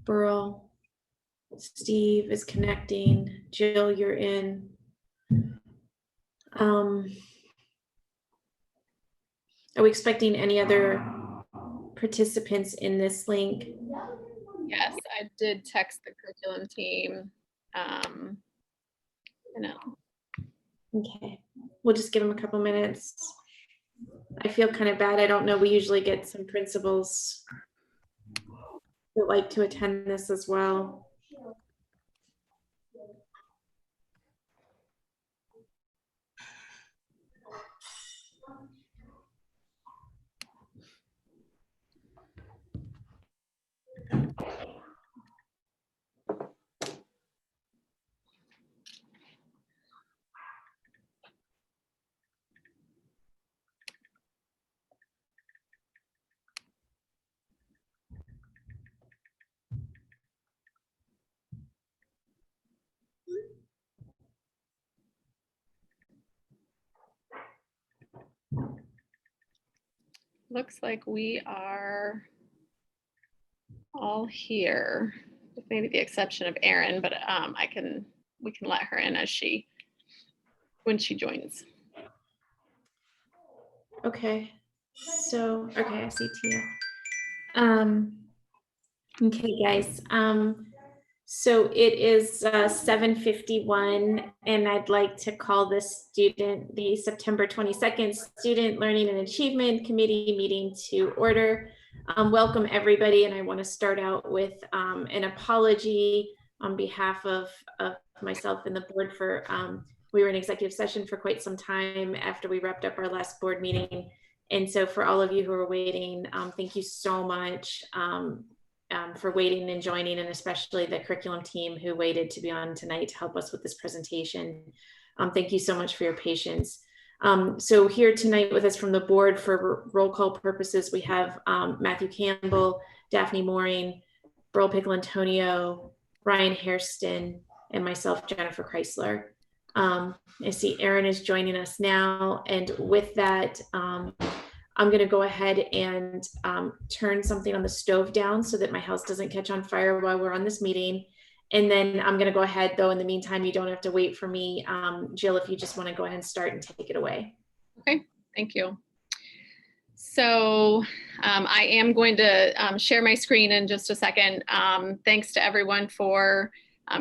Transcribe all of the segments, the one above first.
Burl, Steve is connecting. Jill, you're in. Are we expecting any other participants in this link? Yes, I did text the curriculum team. Okay, we'll just give them a couple minutes. I feel kind of bad. I don't know. We usually get some principals that like to attend this as well. Looks like we are all here, with maybe the exception of Erin, but we can let her in when she joins. Okay, so okay, I see Tia. Okay, guys. So it is 7:51, and I'd like to call this the September 22nd Student Learning and Achievement Committee meeting to order. Welcome everybody, and I want to start out with an apology on behalf of myself and the board for we were in executive session for quite some time after we wrapped up our last board meeting. And so for all of you who are waiting, thank you so much for waiting and joining, and especially the curriculum team who waited to be on tonight to help us with this presentation. Thank you so much for your patience. So here tonight with us from the board for roll call purposes, we have Matthew Campbell, Daphne Mooring, Burl Pickle-Antonio, Ryan Hairston, and myself, Jennifer Chrysler. I see Erin is joining us now, and with that, I'm going to go ahead and turn something on the stove down so that my house doesn't catch on fire while we're on this meeting. And then I'm going to go ahead, though, in the meantime, you don't have to wait for me. Jill, if you just want to go ahead and start and take it away. Okay, thank you. So I am going to share my screen in just a second. Thanks to everyone for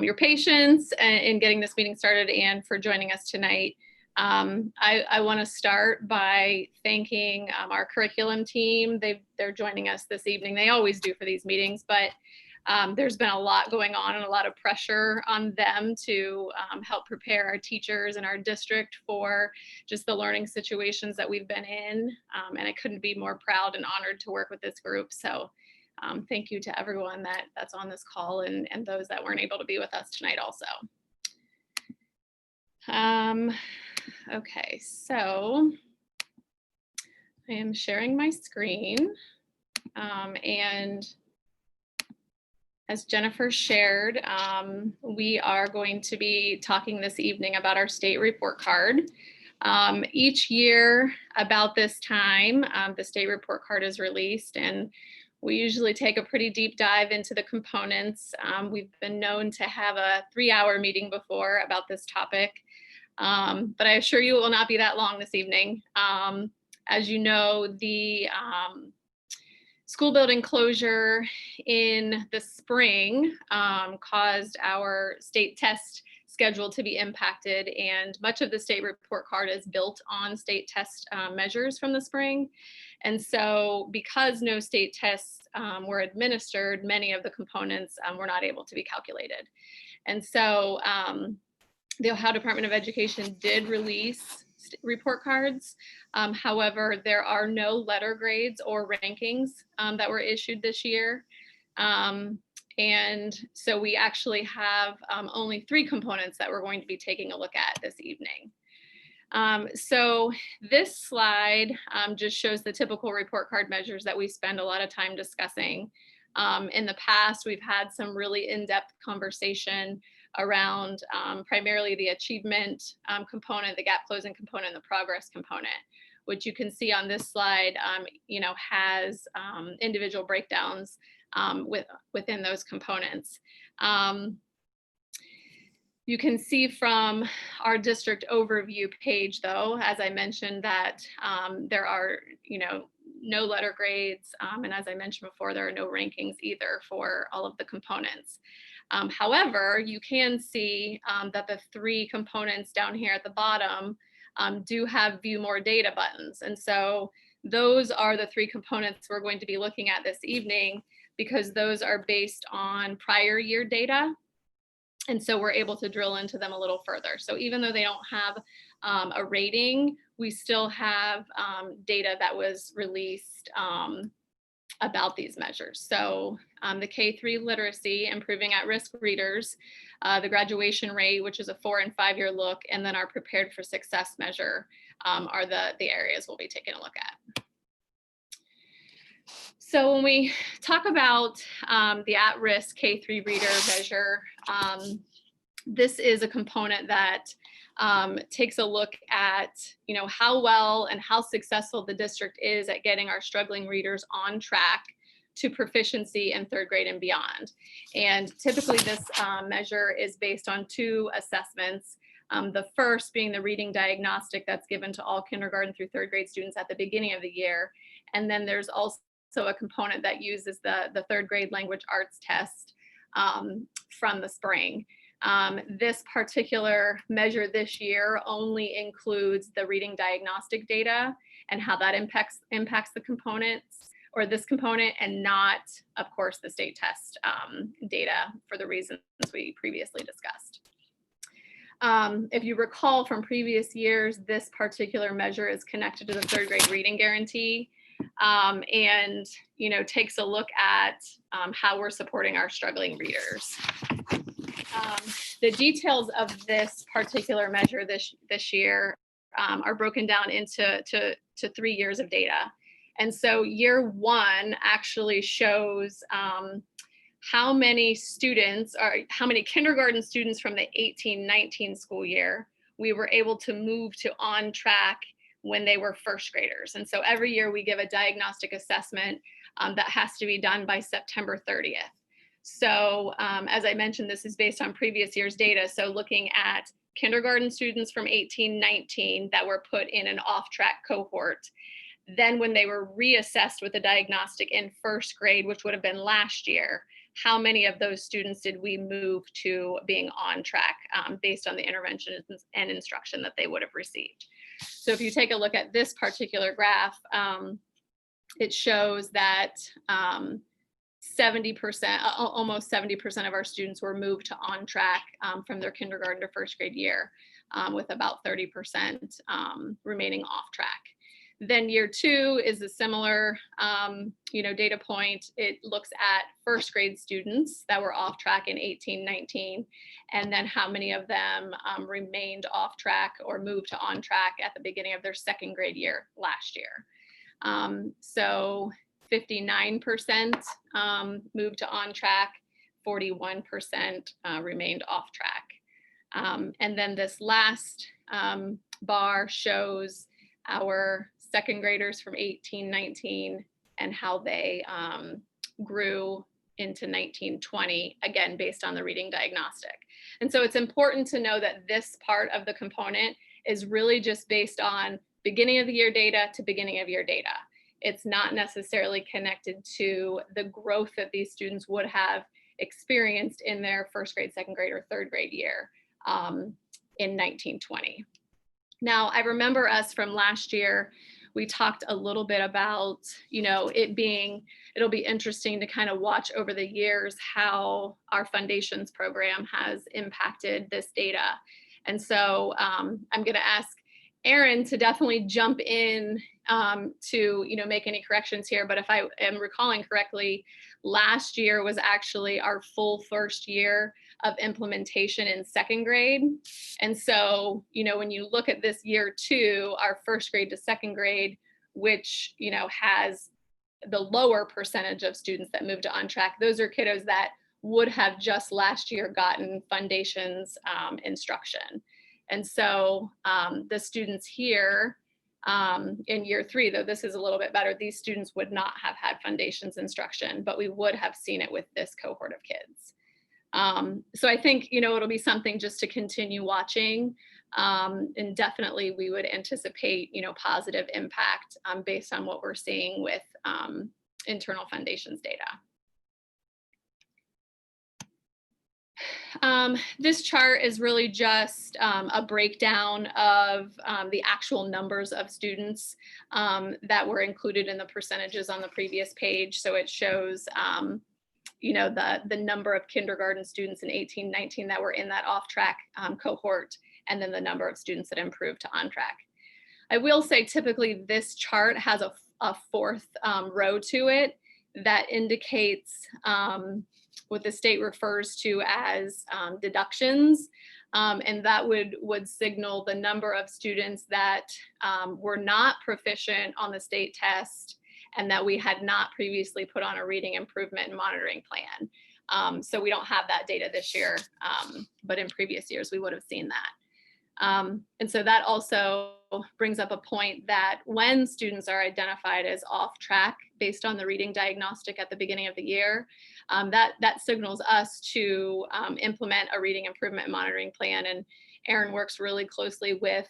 your patience in getting this meeting started and for joining us tonight. I want to start by thanking our curriculum team. They're joining us this evening. They always do for these meetings, but there's been a lot going on and a lot of pressure on them to help prepare our teachers and our district for just the learning situations that we've been in. And I couldn't be more proud and honored to work with this group. So thank you to everyone that's on this call and those that weren't able to be with us tonight also. Okay, so I am sharing my screen, and as Jennifer shared, we are going to be talking this evening about our state report card. Each year about this time, the state report card is released, and we usually take a pretty deep dive into the components. We've been known to have a 3-hour meeting before about this topic. But I assure you it will not be that long this evening. As you know, the school building closure in the spring caused our state test schedule to be impacted, and much of the state report card is built on state test measures from the spring. And so because no state tests were administered, many of the components were not able to be calculated. And so the Ohio Department of Education did release report cards. However, there are no letter grades or rankings that were issued this year. And so we actually have only 3 components that we're going to be taking a look at this evening. So this slide just shows the typical report card measures that we spend a lot of time discussing. In the past, we've had some really in-depth conversation around primarily the achievement component, the gap closing component, and the progress component, which you can see on this slide, has individual breakdowns within those components. You can see from our district overview page, though, as I mentioned, that there are, no letter grades. And as I mentioned before, there are no rankings either for all of the components. However, you can see that the 3 components down here at the bottom do have view more data buttons. And so those are the 3 components we're going to be looking at this evening, because those are based on prior year data. And so we're able to drill into them a little further. So even though they don't have a rating, we still have data that was released about these measures. So the K-3 literacy, improving at-risk readers, the graduation rate, which is a 4- and 5-year look, and then our prepared for success measure are the areas we'll be taking a look at. So when we talk about the at-risk K-3 reader measure, this is a component that takes a look at, how well and how successful the district is at getting our struggling readers on track to proficiency in 3rd grade and beyond. And typically this measure is based on 2 assessments. The first being the reading diagnostic that's given to all kindergarten through 3rd grade students at the beginning of the year. And then there's also a component that uses the 3rd grade language arts test from the spring. This particular measure this year only includes the reading diagnostic data and how that impacts the components, or this component, and not, of course, the state test data for the reasons we previously discussed. If you recall from previous years, this particular measure is connected to the 3rd grade reading guarantee, and takes a look at how we're supporting our struggling readers. The details of this particular measure this year are broken down into 3 years of data. And so year 1 actually shows how many students, or how many kindergarten students from the 18-19 school year we were able to move to on track when they were 1st graders. And so every year we give a diagnostic assessment that has to be done by September 30th. So as I mentioned, this is based on previous year's data. So looking at kindergarten students from 18-19 that were put in an off-track cohort. Then when they were reassessed with a diagnostic in 1st grade, which would have been last year, how many of those students did we move to being on track based on the intervention and instruction that they would have received? So if you take a look at this particular graph, it shows that 70%, almost 70% of our students were moved to on track from their kindergarten to 1st grade year, with about 30% remaining off track. Then year 2 is a similar, data point. It looks at 1st grade students that were off track in 18-19, and then how many of them remained off track or moved to on track at the beginning of their 2nd grade year last year. So 59% moved to on track, 41% remained off track. And then this last bar shows our 2nd graders from 18-19 and how they grew into 19-20, again, based on the reading diagnostic. And so it's important to know that this part of the component is really just based on beginning of the year data to beginning of year data. It's not necessarily connected to the growth that these students would have experienced in their 1st grade, 2nd grade, or 3rd grade year in 19-20. Now, I remember us from last year, we talked a little bit about, it'll be interesting to kind of watch over the years how our foundations program has impacted this data. And so I'm going to ask Erin to definitely jump in to make any corrections here. But if I am recalling correctly, last year was actually our full 1st year of implementation in 2nd grade. And so, when you look at this year 2, our 1st grade to 2nd grade, which, has the lower percentage of students that moved to on track, those are kiddos that would have just last year gotten foundations instruction. And so the students here In year 3, though this is a little bit better, these students would not have had foundations instruction, but we would have seen it with this cohort of kids. So I think, it'll be something just to continue watching. And definitely we would anticipate, positive impact based on what we're seeing with internal foundations data. This chart is really just a breakdown of the actual numbers of students that were included in the percentages on the previous page. So it shows, the number of kindergarten students in 18-19 that were in that off-track cohort, and then the number of students that improved to on-track. I will say typically this chart has a fourth row to it that indicates what the state refers to as deductions, and that would signal the number of students that were not proficient on the state test and that we had not previously put on a reading improvement and monitoring plan. So we don't have that data this year, but in previous years we would have seen that. And so that also brings up a point that when students are identified as off track based on the reading diagnostic at the beginning of the year, that signals us to implement a reading improvement and monitoring plan. And Erin works really closely with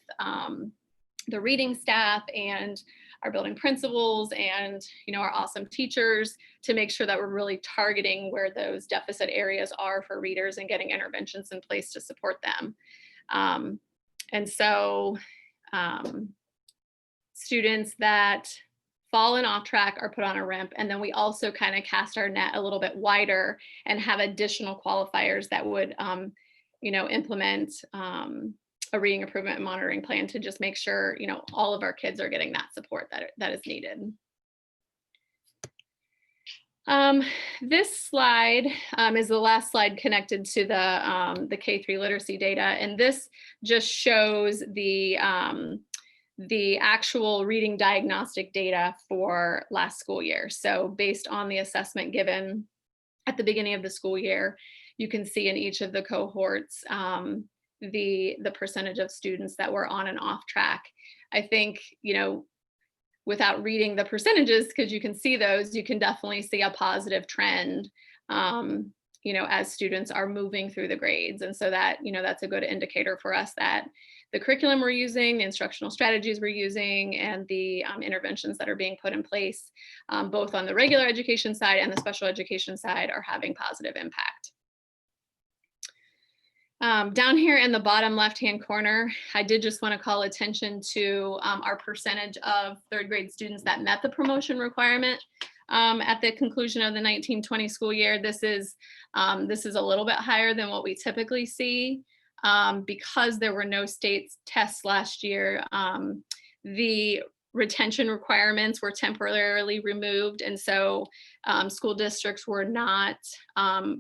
the reading staff and our building principals and our awesome teachers to make sure that we're really targeting where those deficit areas are for readers and getting interventions in place to support them. And so students that fall in off track are put on a RIMP, and then we also kind of cast our net a little bit wider and have additional qualifiers that would implement a reading improvement and monitoring plan to just make sure all of our kids are getting that support that is needed. This slide is the last slide connected to the K-3 literacy data, and this just shows the actual reading diagnostic data for last school year. So based on the assessment given at the beginning of the school year, you can see in each of the cohorts the percentage of students that were on and off track. I think, without reading the percentages, because you can see those, you can definitely see a positive trend, as students are moving through the grades. And so that, that's a good indicator for us that the curriculum we're using, the instructional strategies we're using, and the interventions that are being put in place, both on the regular education side and the special education side, are having positive impact. Down here in the bottom left-hand corner, I did just want to call attention to our percentage of third grade students that met the promotion requirement at the conclusion of the 19-20 school year. This is a little bit higher than what we typically see because there were no state tests last year. The retention requirements were temporarily removed, and so school districts were not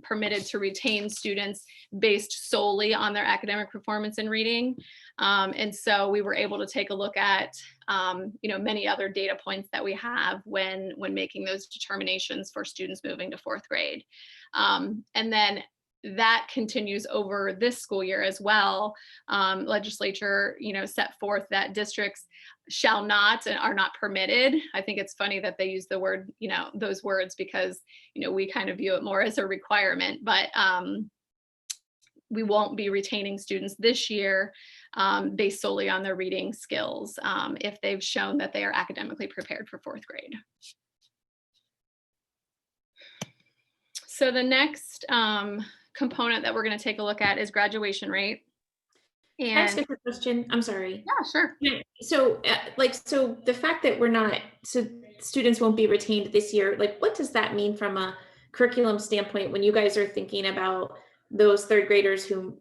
permitted to retain students based solely on their academic performance in reading. And so we were able to take a look at many other data points that we have when making those determinations for students moving to fourth grade. And then that continues over this school year as well. Legislature, set forth that districts shall not and are not permitted. I think it's funny that they use the word, those words, because, we kind of view it more as a requirement, but we won't be retaining students this year based solely on their reading skills if they've shown that they are academically prepared for fourth grade. So the next component that we're going to take a look at is graduation rate. And Can I ask a quick question? I'm sorry. Yeah, sure. So so the fact that so students won't be retained this year, what does that mean from a curriculum standpoint when you guys are thinking about those third graders who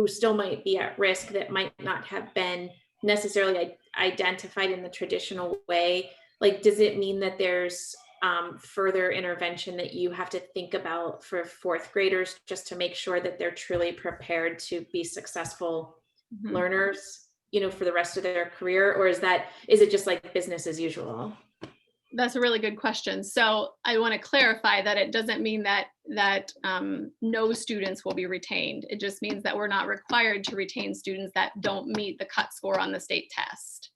still might be at risk, that might not have been necessarily identified in the traditional way? Does it mean that there's further intervention that you have to think about for fourth graders just to make sure that they're truly prepared to be successful learners, for the rest of their career? Or is it just like business as usual? That's a really good question. So I want to clarify that it doesn't mean that no students will be retained. It just means that we're not required to retain students that don't meet the cut score on the state test.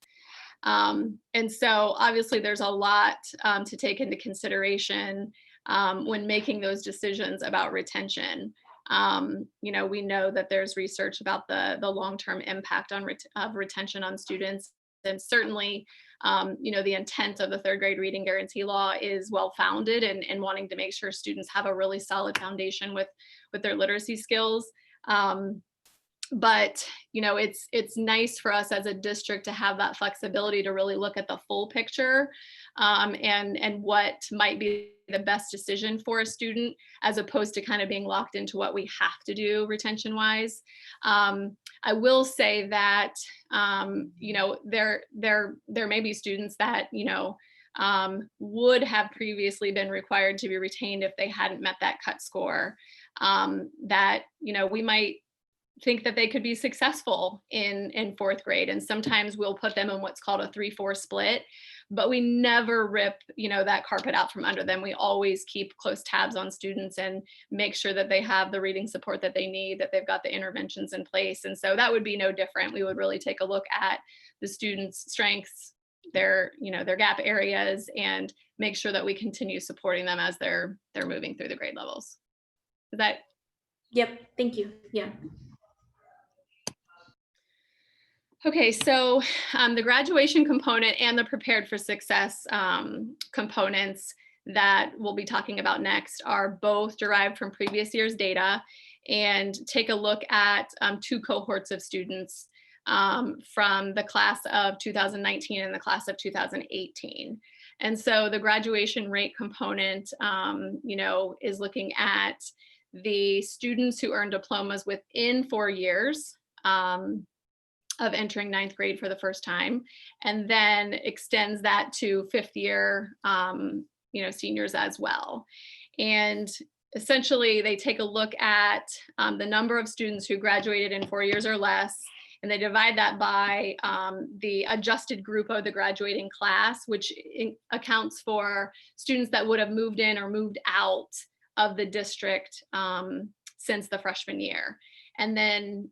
And so obviously there's a lot to take into consideration when making those decisions about retention. We know that there's research about the long-term impact of retention on students. And certainly, the intent of the third grade reading guarantee law is well-founded and wanting to make sure students have a really solid foundation with their literacy skills. But it's nice for us as a district to have that flexibility to really look at the full picture, and what might be the best decision for a student, as opposed to kind of being locked into what we have to do retention wise. I will say that there may be students that would have previously been required to be retained if they hadn't met that cut score, that we might think that they could be successful in fourth grade. And sometimes we'll put them in what's called a 3-4 split, but we never rip, that carpet out from under them. We always keep close tabs on students and make sure that they have the reading support that they need, that they've got the interventions in place. And so that would be no different. We would really take a look at the students' strengths, their gap areas, and make sure that we continue supporting them as they're moving through the grade levels. Is that? Yep, thank you. Yeah. Okay, so the graduation component and the prepared for success components that we'll be talking about next are both derived from previous year's data, and take a look at 2 cohorts of students from the class of 2019 and the class of 2018. And so the graduation rate component, is looking at the students who earn diplomas within 4 years of entering 9th grade for the first time, and then extends that to 5th year, seniors as well. And essentially they take a look at the number of students who graduated in 4 years or less, and they divide that by the adjusted group of the graduating class, which accounts for students that would have moved in or moved out of the district since the freshman year. And then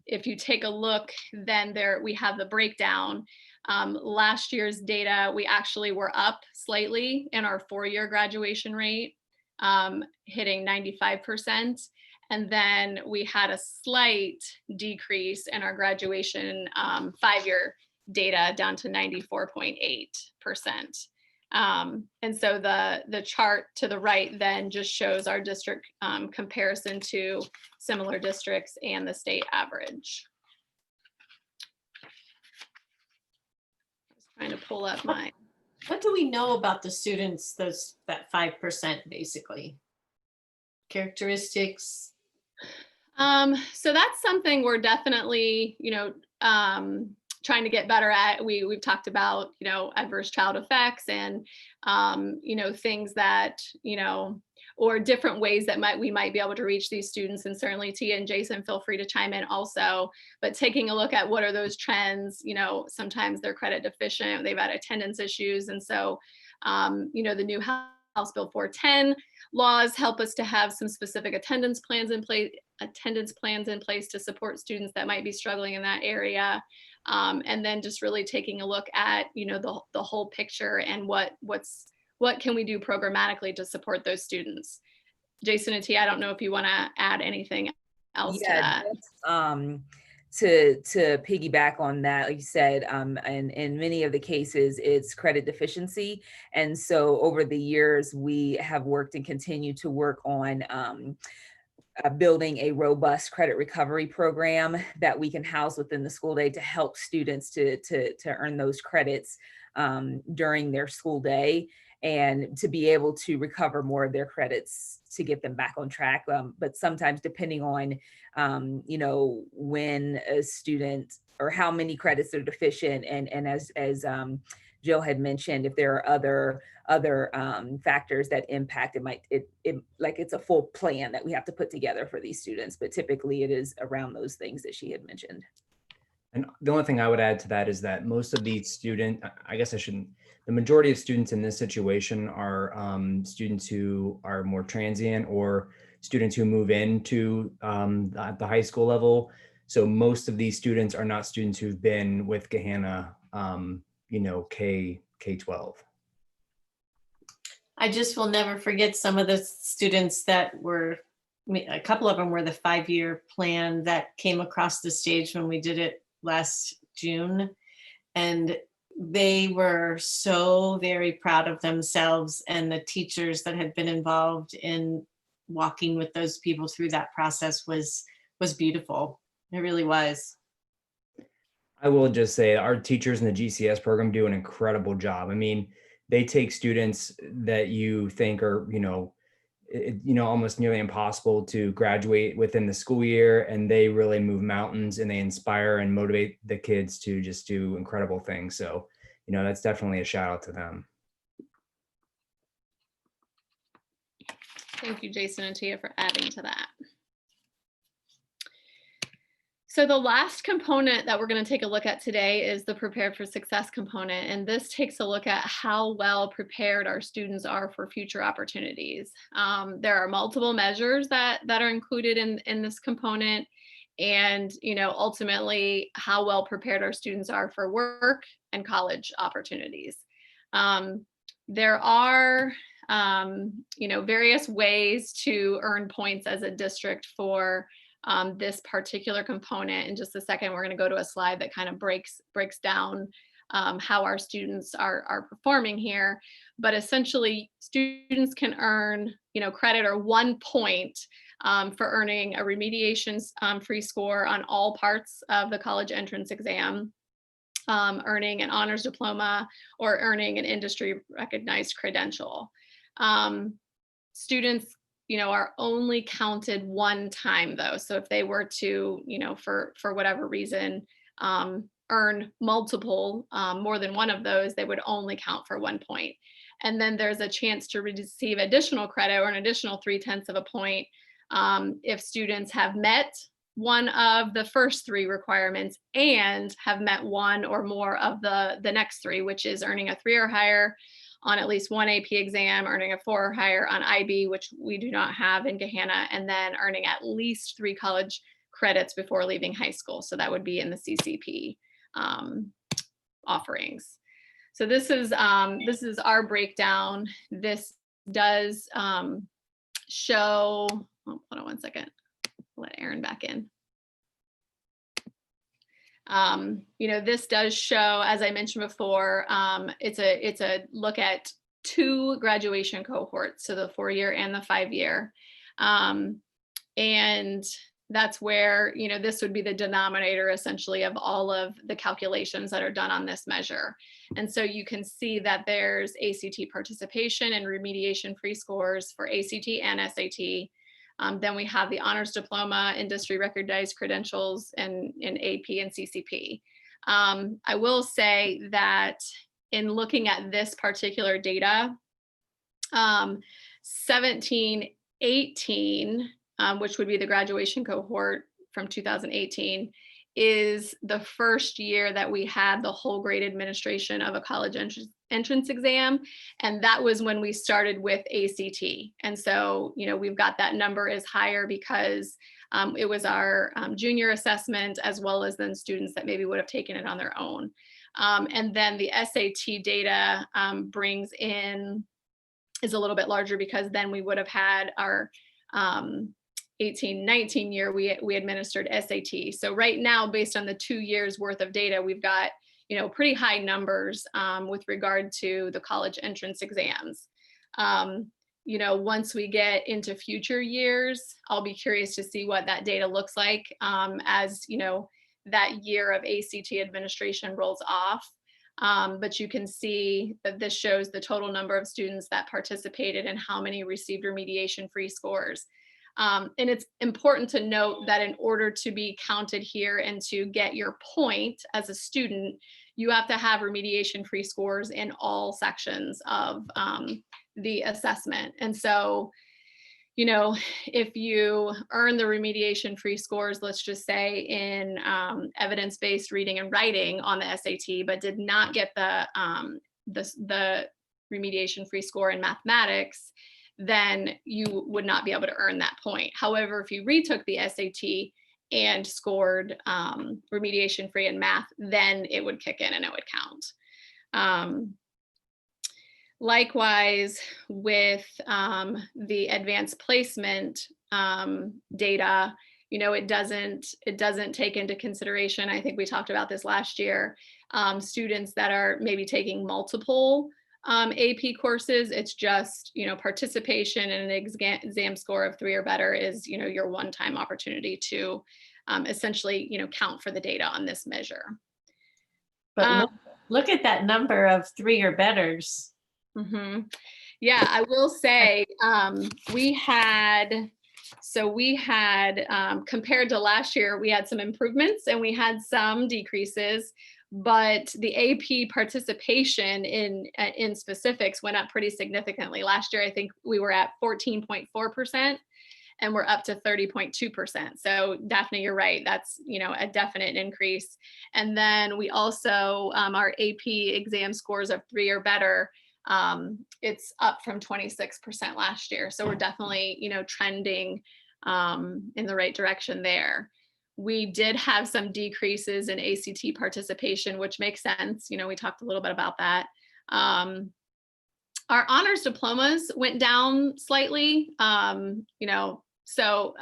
if you take a look, then there we have the breakdown. Last year's data, we actually were up slightly in our 4-year graduation rate, hitting 95%. And then we had a slight decrease in our graduation 5-year data, down to 94.8%. And so the chart to the right then just shows our district comparison to similar districts and the state average. I was trying to pull up my. What do we know about the students, that 5% basically? Characteristics? So that's something we're definitely, trying to get better at. We've talked about, adverse child effects and, things that, or different ways that we might be able to reach these students. And certainly Tia and Jason, feel free to chime in also, but taking a look at what are those trends, sometimes they're credit deficient, they've had attendance issues. And so, the new House Bill 410 laws help us to have some specific attendance plans in place to support students that might be struggling in that area. And then just really taking a look at, the whole picture and what can we do programmatically to support those students. Jason and T, I don't know if you want to add anything else to that. To piggyback on that, like you said, and in many of the cases, it's credit deficiency. And so over the years, we have worked and continue to work on building a robust credit recovery program that we can house within the school day to help students to earn those credits during their school day, and to be able to recover more of their credits to get them back on track. But sometimes depending on, when a student or how many credits are deficient, and as Jill had mentioned, if there are other factors that impact, it's a full plan that we have to put together for these students, but typically it is around those things that she had mentioned. And the only thing I would add to that is that most of these the majority of students in this situation are students who are more transient, or students who move into the high school level. So most of these students are not students who've been with Gahanna K-12. I just will never forget some of the students that were, a couple of them were the 5-year plan that came across the stage when we did it last June. And they were so very proud of themselves, and the teachers that had been involved in walking with those people through that process was beautiful. It really was. I will just say our teachers in the GCS program do an incredible job. I mean, they take students that you think are, almost nearly impossible to graduate within the school year, and they really move mountains, and they inspire and motivate the kids to just do incredible things. So, that's definitely a shout out to them. Thank you, Jason and Tia, for adding to that. So the last component that we're going to take a look at today is the Prepared for Success component. And this takes a look at how well prepared our students are for future opportunities. There are multiple measures that are included in this component. And, ultimately how well prepared our students are for work and college opportunities. There are various ways to earn points as a district for this particular component. In just a second, we're going to go to a slide that kind of breaks down how our students are performing here. But essentially, students can earn credit or 1 point for earning a remediation free score on all parts of the college entrance exam, earning an honors diploma, or earning an industry recognized credential. Students are only counted 1 time though. So if they were to, for whatever reason, earn multiple, more than one of those, they would only count for 1 point. And then there's a chance to receive additional credit or an additional 0.3 of a point if students have met one of the first 3 requirements and have met one or more of the next 3, which is earning a 3 or higher on at least 1 AP exam, earning a 4 or higher on IB, which we do not have in Gahanna, and then earning at least 3 college credits before leaving high school. So that would be in the CCP offerings. So this is our breakdown. This does show, hold on 1 second, let Aaron back in. This does show, as I mentioned before, it's a look at 2 graduation cohorts, so the 4-year and the 5-year. And that's where, this would be the denominator essentially of all of the calculations that are done on this measure. And so you can see that there's ACT participation and remediation free scores for ACT and SAT. Then we have the honors diploma, industry recognized credentials, and in AP and CCP. I will say that in looking at this particular data, 17-18, which would be the graduation cohort from 2018, is the first year that we had the whole grade administration of a college entrance exam. And that was when we started with ACT. And so, we've got that number is higher because it was our junior assessment, as well as then students that maybe would have taken it on their own. And then the SAT data brings in, is a little bit larger because then we would have had our 18-19 year, we administered SAT. So right now, based on the 2 years worth of data, we've got, pretty high numbers with regard to the college entrance exams. Once we get into future years, I'll be curious to see what that data looks like as, that year of ACT administration rolls off. But you can see that this shows the total number of students that participated and how many received remediation free scores. And it's important to note that in order to be counted here and to get your point as a student, you have to have remediation free scores in all sections of the assessment. And so, if you earn the remediation free scores, let's just say in evidence-based reading and writing on the SAT, but did not get the remediation free score in mathematics, then you would not be able to earn that point. However, if you retook the SAT and scored remediation free in math, then it would kick in and it would count. Likewise, with the advanced placement data, it doesn't take into consideration, I think we talked about this last year, students that are maybe taking multiple AP courses. It's just, participation in an exam score of 3 or better is, your one-time opportunity to essentially, count for the data on this measure. But look at that number of 3 or betters. Mm-hmm. Yeah, I will say we had compared to last year, we had some improvements and we had some decreases, but the AP participation in specifics went up pretty significantly. Last year, I think we were at 14.4% and we're up to 30.2%. So Daphne, you're right. That's, a definite increase. And then we also, our AP exam scores of 3 or better, it's up from 26% last year. So we're definitely, trending in the right direction there. We did have some decreases in ACT participation, which makes sense. We talked a little bit about that. Our honors diplomas went down slightly, so,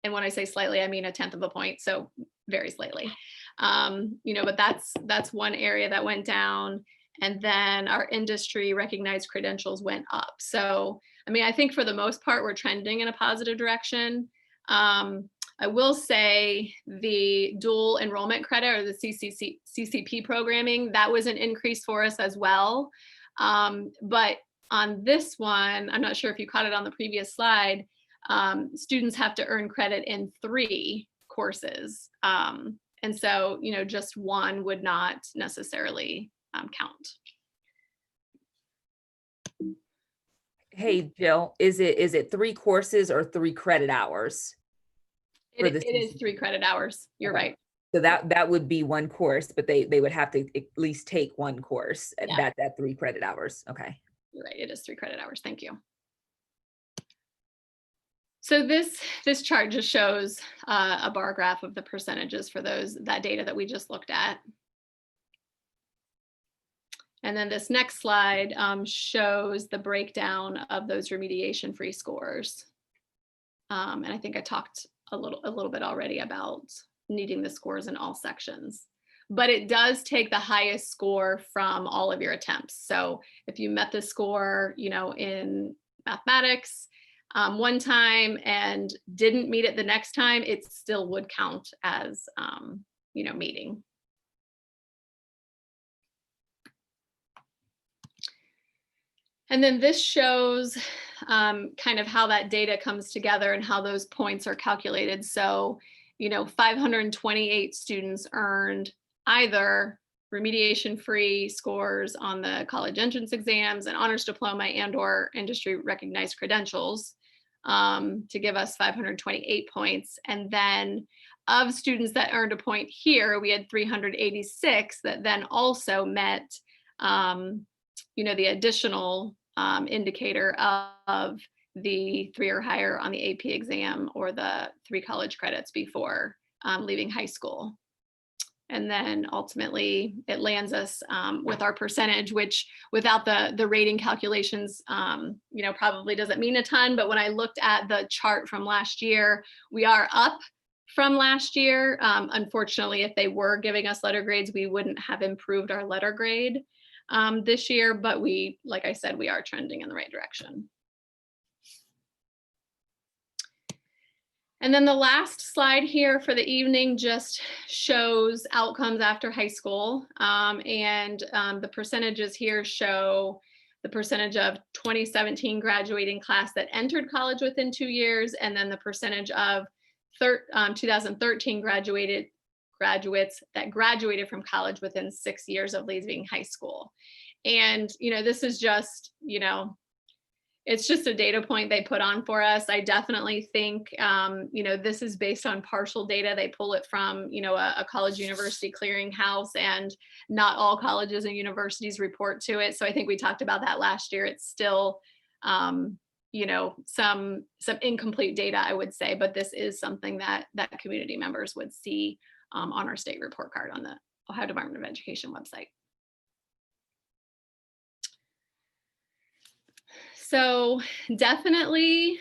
and when I say slightly, I mean 1/10 of a point. So very slightly, but that's one area that went down. And then our industry recognized credentials went up. So, I think for the most part, we're trending in a positive direction. I will say the dual enrollment credit or the CCP programming, that was an increase for us as well. But on this one, I'm not sure if you caught it on the previous slide, students have to earn credit in 3 courses. And so, just one would not necessarily count. Hey, Jill, is it 3 courses or 3 credit hours? It is 3 credit hours. You're Okay. right. So that would be 1 course, but they would have to at least take 1 course at that 3 credit hours. Okay. You're right. It is 3 credit hours. Thank you. So this chart just shows a bar graph of the percentages for that data that we just looked at. And then this next slide shows the breakdown of those remediation-free scores. And I think I talked a little bit already about needing the scores in all sections. But it does take the highest score from all of your attempts. So if you met the score, in mathematics one time and didn't meet it the next time, it still would count as, meeting. And then this shows kind of how that data comes together and how those points are calculated. So, 528 students earned either remediation-free scores on the college entrance exams, an honors diploma, and/or industry recognized credentials to give us 528 points. And then of students that earned a point here, we had 386 that then also met the additional indicator of the 3 or higher on the AP exam or the 3 college credits before leaving high school. And then ultimately it lands us with our percentage, which without the rating calculations, probably doesn't mean a ton. But when I looked at the chart from last year, we are up from last year. Unfortunately, if they were giving us letter grades, we wouldn't have improved our letter grade this year, but like I said, we are trending in the right direction. And then the last slide here for the evening just shows outcomes after high school. The percentages here show the percentage of 2017 graduating class that entered college within 2 years, and then the percentage of 2013 graduates that graduated from college within 6 years of leaving high school. And, this is just, it's just a data point they put on for us. I definitely think, this is based on partial data. They pull it from, a college university clearinghouse, and not all colleges and universities report to it. So I think we talked about that last year. It's still, some incomplete data, I would say, but this is something that community members would see on our state report card on the Ohio Department of Education website. So definitely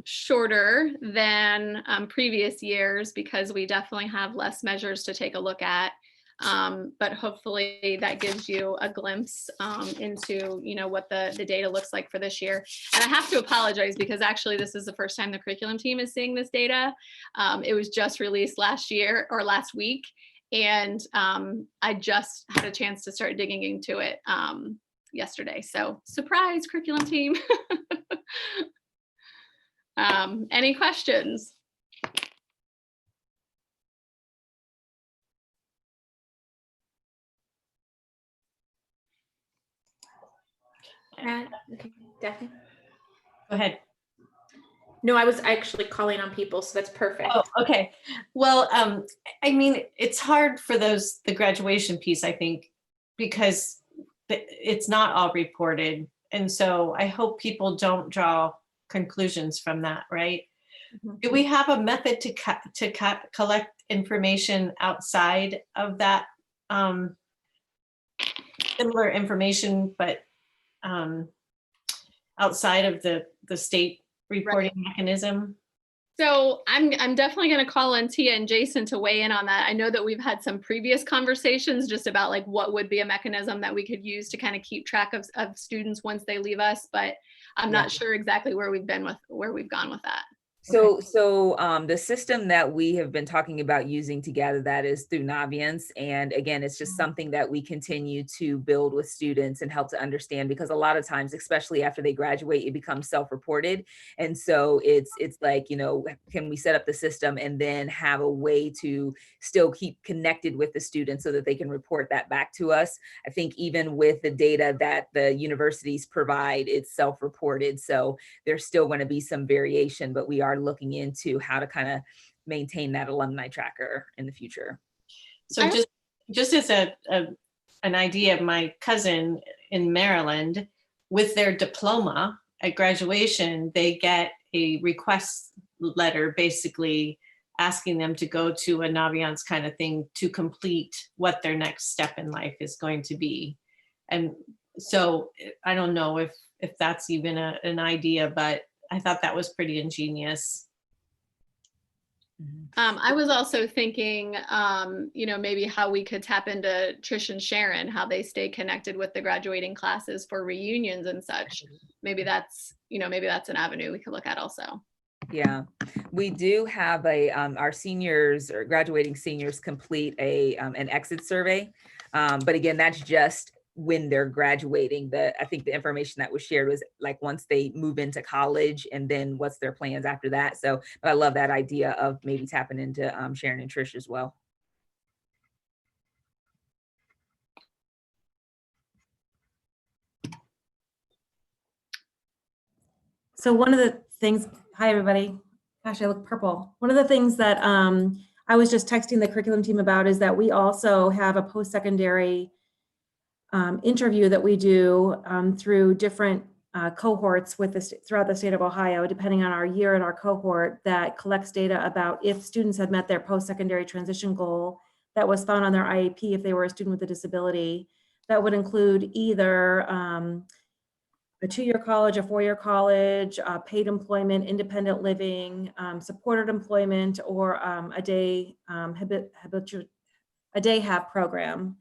shorter than previous years, because we definitely have less measures to take a look at. But hopefully that gives you a glimpse into what the data looks like for this year. And I have to apologize, because actually this is the first time the curriculum team is seeing this data. It was just released last week, and I just had a chance to start digging into it yesterday. So surprise, curriculum team. Any questions? Okay, Daphne? Go ahead. No, I was actually calling on people, so that's perfect. Oh, okay. Well, I mean, it's hard for the graduation piece, I think, because it's not all reported. And so I hope people don't draw conclusions from that, right? Mhm. Do we have a method to collect information outside of that similar information, but outside of the state reporting mechanism? So I'm definitely going to call on Tia and Jason to weigh in on that. I know that we've had some previous conversations just about like what would be a mechanism that we could use to kind of keep track of students once they leave us, but I'm not sure exactly where we've gone with that. So the system that we have been talking about using to gather that is through Naviance. And again, it's just something that we continue to build with students and help to understand, because a lot of times, especially after they graduate, it becomes self-reported. And so it's like, can we set up the system and then have a way to still keep connected with the students so that they can report that back to us? I think even with the data that the universities provide, it's self-reported. So there's still going to be some variation, but we are looking into how to kind of maintain that alumni tracker in the future. So just as an idea, my cousin in Maryland, with their diploma at graduation, they get a request letter basically asking them to go to a Naviance kind of thing to complete what their next step in life is going to be. And so I don't know if that's even an idea, but I thought that was pretty ingenious. I was also thinking, maybe how we could tap into Trish and Sharon, how they stay connected with the graduating classes for reunions and such. Maybe that's an avenue we could look at also. Yeah, we do have our seniors or graduating seniors complete an exit survey. But again, that's just when they're graduating. I think the information that was shared was like once they move into college and then what's their plans after that. So, but I love that idea of maybe tapping into Sharon and Trish as well. So one of the things, hi everybody, gosh, I look purple. One of the things that I was just texting the curriculum team about is that we also have a post-secondary interview that we do through different cohorts throughout the state of Ohio, depending on our year and our cohort, that collects data about if students had met their post-secondary transition goal that was found on their IEP if they were a student with a disability. That would include either a 2-year college, a 4-year college, paid employment, independent living, supported employment, or a day HAB program,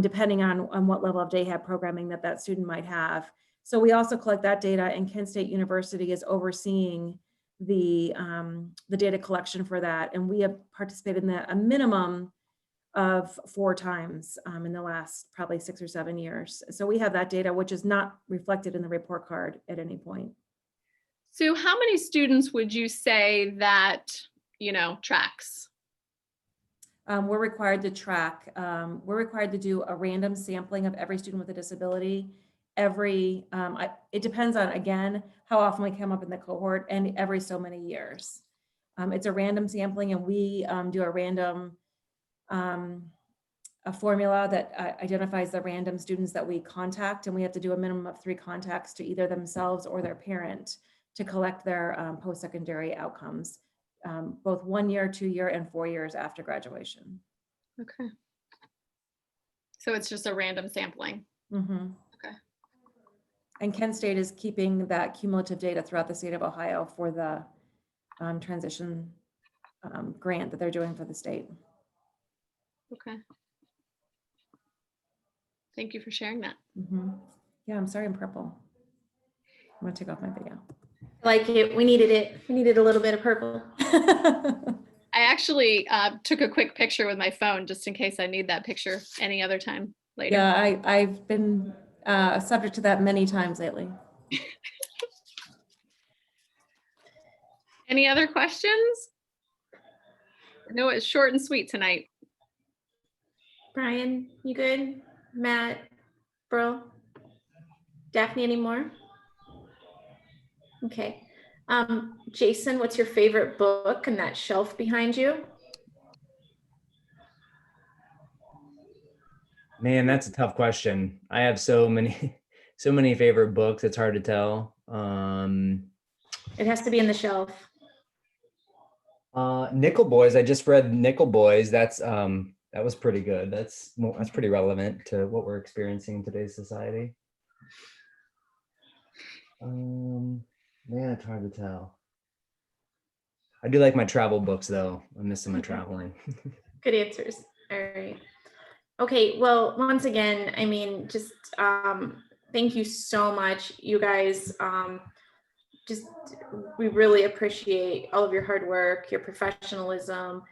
depending on what level of day HAB programming that student might have. So we also collect that data, and Kent State University is overseeing the data collection for that. And we have participated in that a minimum of 4 times in the last probably 6 or 7 years. So we have that data, which is not reflected in the report card at any point. So how many students would you say that, tracks? We're required to track, we're required to do a random sampling of every student with a disability. It depends on, again, how often we come up in the cohort, and every so many years. It's a random sampling, and we do a random a formula that identifies the random students that we contact, and we have to do a minimum of 3 contacts to either themselves or their parent to collect their post-secondary outcomes, both 1 year, 2 year, and 4 years after graduation. Okay. So it's just a random sampling. Mhm. Okay. And Kent State is keeping that cumulative data throughout the state of Ohio for the transition grant that they're doing for the state. Okay. Thank you for sharing that. Mhm. Yeah, I'm sorry I'm purple. I'm gonna take off my video. Like it, we needed it. We needed a little bit of purple. I actually took a quick picture with my phone just in case I need that picture any other time later. Yeah, I've been subject to that many times lately. Any other questions? I know it's short and sweet tonight. Brian, you good? Matt, Bro, Daphne, any more? Okay. Jason, what's your favorite book on that shelf behind you? Man, that's a tough question. I have so many, so many favorite books. It's hard to tell. It has to be in the shelf. Nickel Boys. I just read Nickel Boys. That was pretty good. That's pretty relevant to what we're experiencing in today's society. Man, it's hard to tell. I do like my travel books though. I'm missing my traveling. Good answers. All right. Okay, well, once again, I mean, just thank you so much, you guys. Just we really appreciate all of your hard work, your professionalism.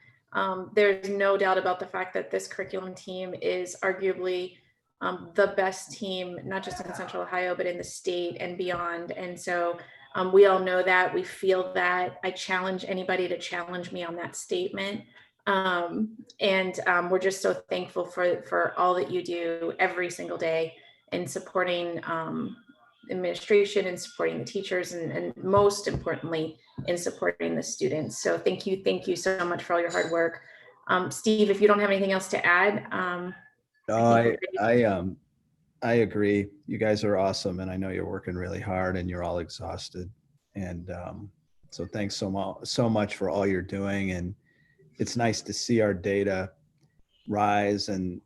There's no doubt about the fact that this curriculum team is arguably the best team, not just in Central Ohio, but in the state and beyond. And so we all know that, we feel that. I challenge anybody to challenge me on that statement. We're just so thankful for all that you do every single day in supporting administration and supporting the teachers and most importantly in supporting the students. So thank you so much for all your hard work. Steve, if you don't have anything else to add. I agree. You guys are awesome, and I know you're working really hard and you're all exhausted. And so thanks so much for all you're doing. And it's nice to see our data rise, and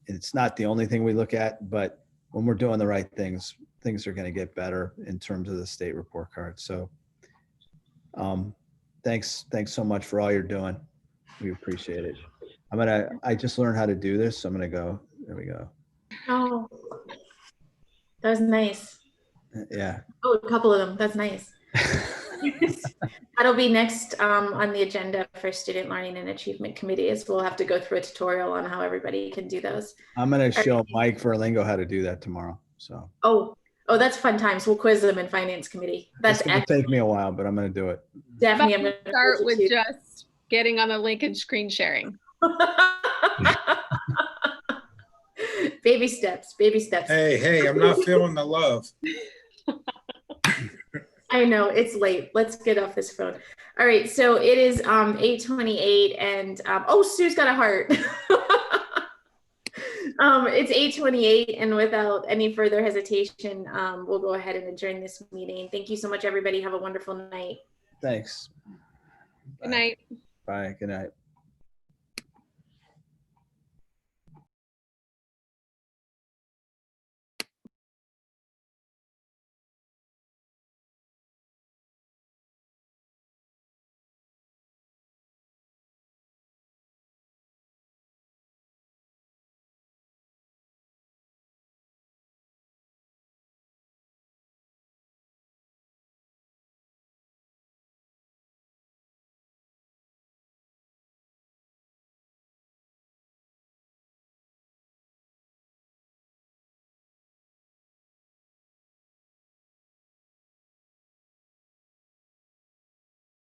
it's not the only thing we look at, but when we're doing the right things, things are going to get better in terms of the state report card. So thanks so much for all you're doing. We appreciate it. I just learned how to do this, so I'm going to go. There we go. Oh, that was nice. Yeah. Oh, a couple of them. That's nice. That'll be next on the agenda for Student Learning and Achievement Committees. We'll have to go through a tutorial on how everybody can do those. I'm going to show Mike Verlingo how to do that tomorrow. So. Oh, that's fun times. We'll quiz them in Finance Committee. That's going to take me a while, but I'm going to do it. Definitely. I'm going to start with just getting on the link and screen sharing. Baby steps, baby steps. Hey, I'm not feeling the love. I know it's late. Let's get off this phone. All right, so it is 8:28 and Sue's got a heart. It's 8:28 and without any further hesitation, we'll go ahead and adjourn this meeting. Thank you so much, everybody. Have a wonderful night. Thanks. Good night. Bye. Good night.